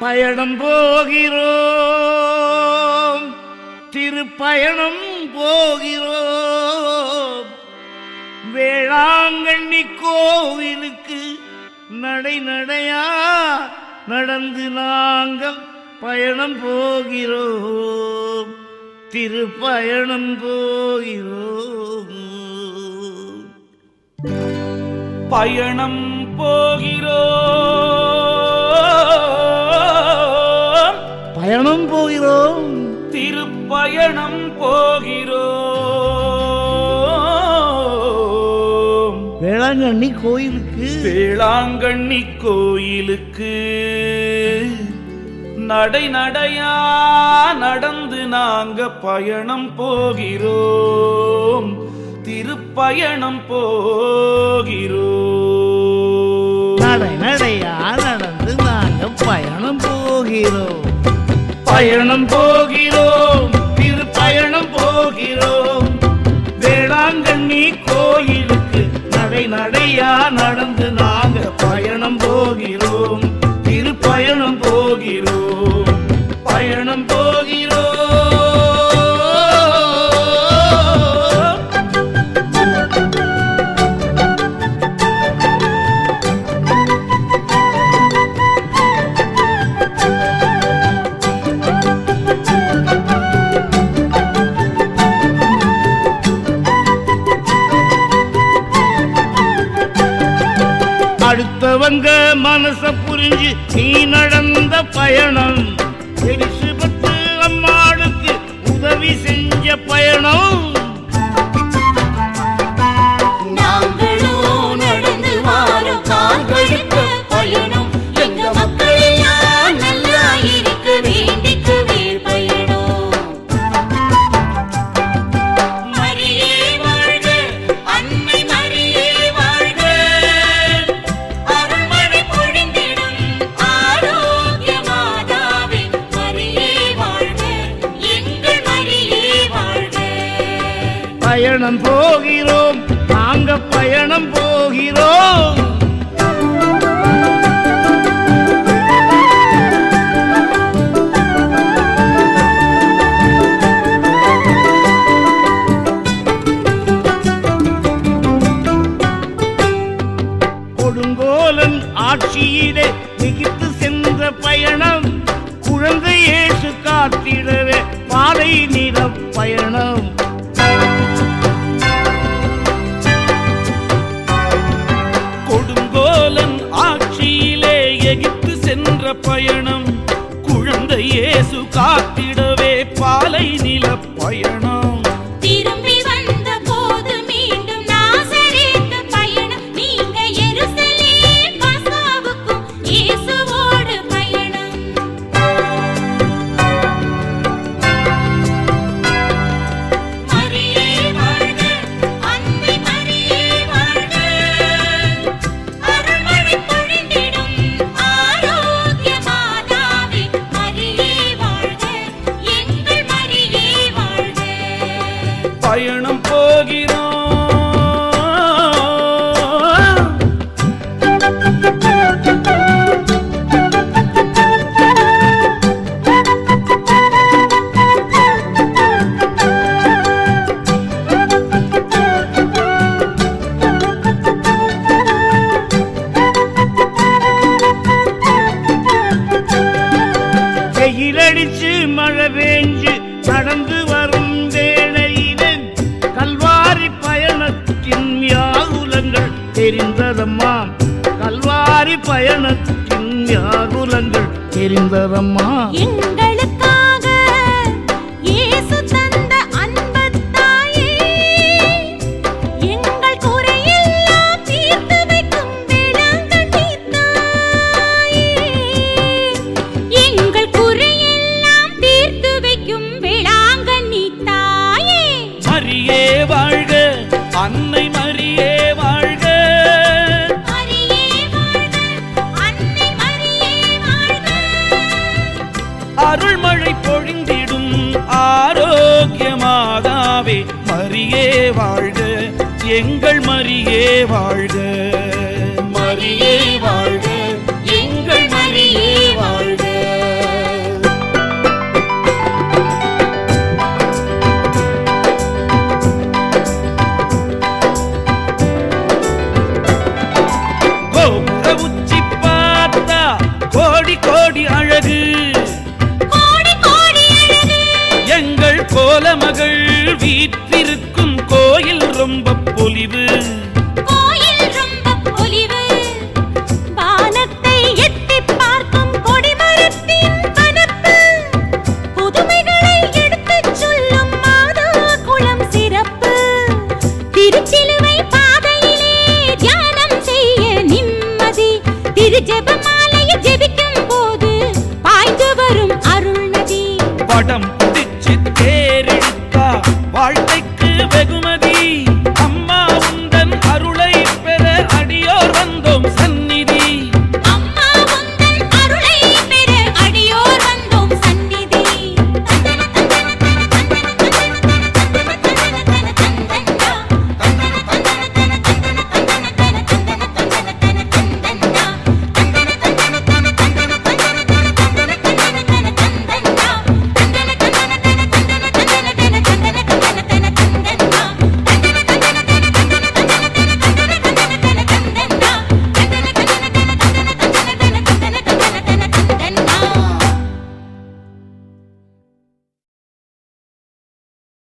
பயணம் போகிறோம், திருப்பயணம் போகிறோம். வேளாங்கண்ணி கோவிலுக்கு நடை நடையா நடந்து நாங்கள் பயணம் போகிறோம், திருப்பயணம் போகிறோம். பயணம் போகிறோம், பயணம் போகிறோம், திருப்பயணம் போகிறோம். வேளாங்கண்ணி கோயிலுக்கு, வேளாங்கண்ணி கோயிலுக்கு நடை நடையா நடந்து நாங்க பயணம் போகிறோம், திருப்பயணம் போகிறோம். நடை நடையா நடந்து நாங்க பயணம் போகிறோம், பயணம் போகிறோம், திருப்பயணம் போகிறோம். வேளாங்கண்ணி கோயிலுக்கு நடை நடையா நடந்து நாங்க பயணம் போகிறோம், திருப்பயணம் போகிறோம், பயணம் போகிறோம். அடுத்தவங்க மனச புரிஞ்சு நீ நடந்த பயணம், எலிசபெத்து அம்மாளுக்கு உதவி செஞ்ச பயணம். நாங்களும் நடந்து வாரோம் கால்களுக்க பயணம், எங்க மக்கள் எல்லாம் நல்லா இருக்க வேண்டிக்கவே பயணம். மரியே வாழ்க, அன்னை மரியே வாழ்க, அருள்மழை பொழிந்திடும் ஆரோக்கிய மாதாவே மரியே வாழ்க, எங்கள் மரியே வாழ்க. பயணம் போகிறோம், நாங்க பயணம் போகிறோம். கொடுங்கோலன் ஆட்சியிலே எகிப்து சென்ற பயணம், குழந்தை இயேசு காத்திடவே பாலை நில பயணம். கொடுங்கோலன் ஆட்சியிலே எகிப்து சென்ற பயணம், குழந்தை இயேசு காத்திடவே பாலை நில பயணம். திரும்பி வந்த போது மீண்டும் நாசரேத்து பயணம், நீங்க எருசலேம் பாசாவுக்கும் இயேசுவோடு பயணம். மரியே வாழ்க, அன்னை மரியே வாழ்க, அருள்மழை பொழிந்திடும் ஆரோக்கிய மாதாவே மரியே வாழ்க, எங்கள் மரியே வாழ்க. பயணம் போகிறோம், வெயிலடிச்சு மழை பெஞ்சு நடந்து வரும் வேளையிலே கல்வாரி பயணத்தின் வியாகுலங்கள் தெரிந்ததம்மா, கல்வாரி பயணத்தின் வியாகுலங்கள் தெரிந்ததம்மா. எங்களுக்காக இயேசு தந்த அன்பு தாயே, எங்கள் குறையெல்லாம் தீர்த்து வைக்கும் வேளாங்கண்ணி தாயே, எங்கள் குறையெல்லாம் தீர்த்து வைக்கும் வேளாங்கண்ணி தாயே. மரியே வாழ்க, அன்னை மரியே வாழ்க, மரியே வாழ்க, அன்னை மரியே வாழ்க, அருள்மழை பொழிந்திடும் ஆரோக்கிய மாதாவே மரியே வாழ்க, எங்கள் மரியே வாழ்க, மரியே வாழ்க, எங்கள் மரியே வாழ்க. ஜெபிக்கும் போது பாய்ந்து வரும் அருள் நதி படம் பிடிச்சு